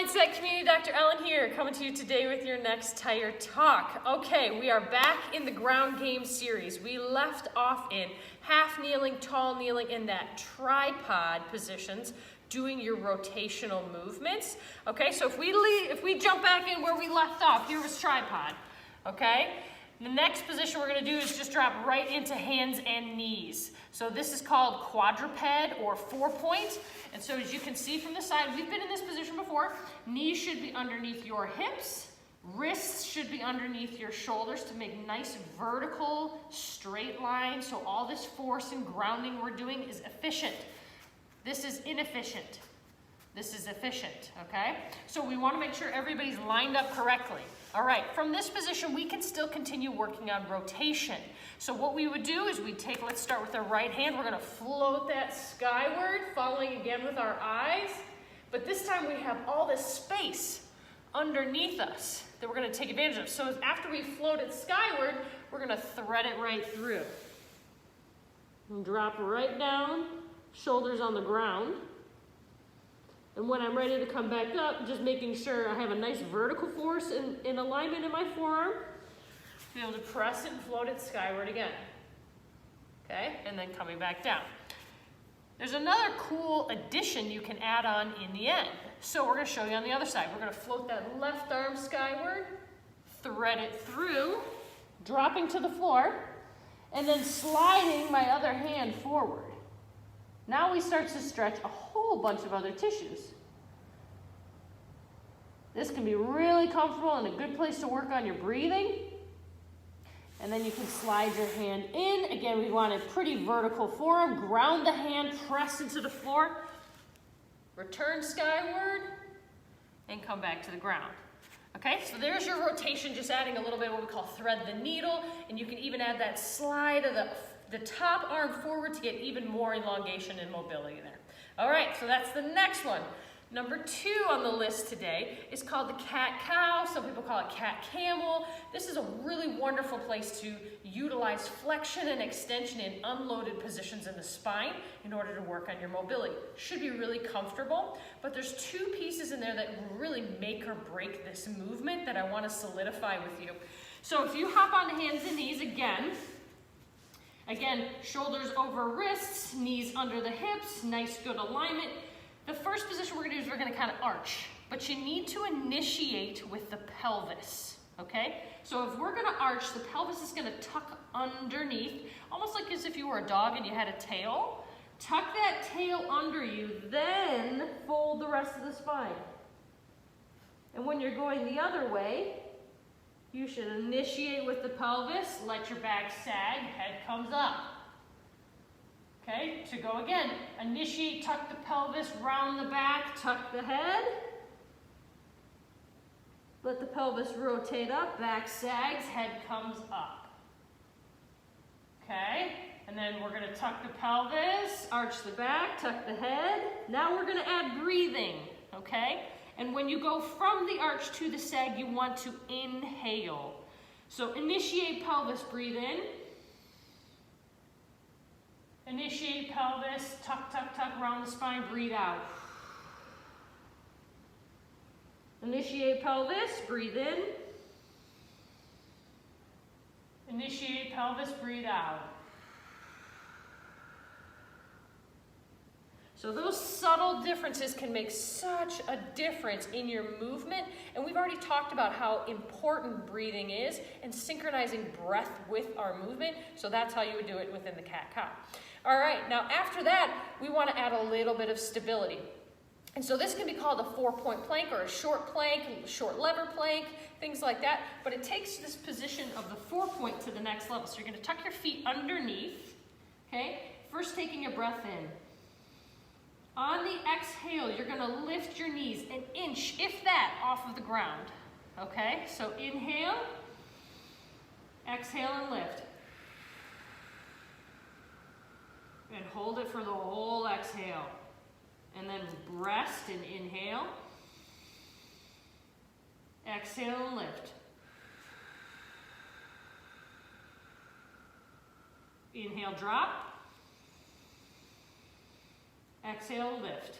Mindset Community, Dr. Ellen here, coming to you today with your next Tire Talk. Okay, we are back in the ground game series. We left off in half kneeling, tall kneeling, in that tripod positions, doing your rotational movements. Okay, so if we jump back in where we left off, here was tripod. Okay, the next position we're going to do is just drop right into hands and knees. So this is called quadruped or 4-point. And so as you can see from the side, we've been in this position before. Knees should be underneath your hips. Wrists should be underneath your shoulders to make nice vertical straight lines. So all this force and grounding we're doing is efficient. This is inefficient. This is efficient, okay? So we want to make sure everybody's lined up correctly. All right, from this position, we can still continue working on rotation. So what we would do is let's start with our right hand. We're going to float that skyward, following again with our eyes. But this time we have all this space underneath us that we're going to take advantage of. So after we float it skyward, we're going to thread it right through. And drop right down, shoulders on the ground. And when I'm ready to come back up, just making sure I have a nice vertical force in alignment in my forearm. Be able to press it and float it skyward again. Okay, and then coming back down. There's another cool addition you can add on in the end. So we're going to show you on the other side. We're going to float that left arm skyward, thread it through, dropping to the floor, and then sliding my other hand forward. Now we start to stretch a whole bunch of other tissues. This can be really comfortable and a good place to work on your breathing. And then you can slide your hand in. Again, we want a pretty vertical forearm. Ground the hand, press into the floor. Return skyward, and come back to the ground. Okay, so there's your rotation, just adding a little bit of what we call thread the needle. And you can even add that slide of the top arm forward to get even more elongation and mobility there. All right, so that's the next one. Number 2 on the list today is called the cat-cow. Some people call it cat-camel. This is a really wonderful place to utilize flexion and extension in unloaded positions in the spine in order to work on your mobility. Should be really comfortable, but there's 2 pieces in there that really make or break this movement that I want to solidify with you. So if you hop on hands and knees again, shoulders over wrists, knees under the hips, nice good alignment. The first position we're going to do is we're going to kind of arch, but you need to initiate with the pelvis, okay? So if we're going to arch, the pelvis is going to tuck underneath, almost like as if you were a dog and you had a tail. Tuck that tail under you, then fold the rest of the spine. And when you're going the other way, you should initiate with the pelvis, let your back sag, head comes up. Okay, to go again, initiate, tuck the pelvis, round the back, tuck the head. Let the pelvis rotate up, back sags, head comes up. Okay, and then we're going to tuck the pelvis, arch the back, tuck the head. Now we're going to add breathing, okay? And when you go from the arch to the sag, you want to inhale. So initiate pelvis, breathe in. Initiate pelvis, tuck, tuck, tuck, round the spine, breathe out. Initiate pelvis, breathe in. Initiate pelvis, breathe out. So those subtle differences can make such a difference in your movement. And we've already talked about how important breathing is and synchronizing breath with our movement. So that's how you would do it within the cat-cow. All right, now after that, we want to add a little bit of stability. And so this can be called a 4-point plank or a short plank, short lever plank, things like that. But it takes this position of the 4-point to the next level. So you're going to tuck your feet underneath, okay? First taking a breath in. On the exhale, you're going to lift your knees an inch, if that, off of the ground. Okay, so inhale, exhale and lift. And hold it for the whole exhale. And then rest and inhale. Exhale and lift. Inhale, drop. Exhale, lift.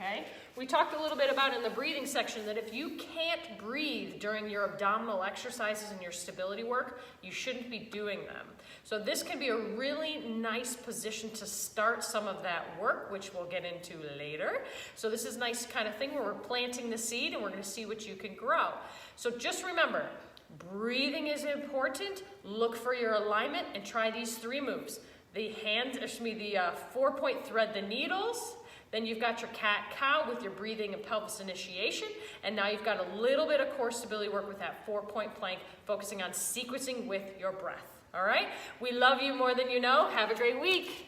okay? We talked a little bit about in the breathing section that if you can't breathe during your abdominal exercises and your stability work, you shouldn't be doing them. So this can be a really nice position to start some of that work, which we'll get into later. So this is a nice kind of thing where we're planting the seed and we're going to see what you can grow. So just remember, breathing is important. Look for your alignment and try these 3 moves. The 4-point thread the needles. Then you've got your cat-cow with your breathing and pelvis initiation. And now you've got a little bit of core stability work with that 4-point plank, focusing on sequencing with your breath. All right? We love you more than you know. Have a great week.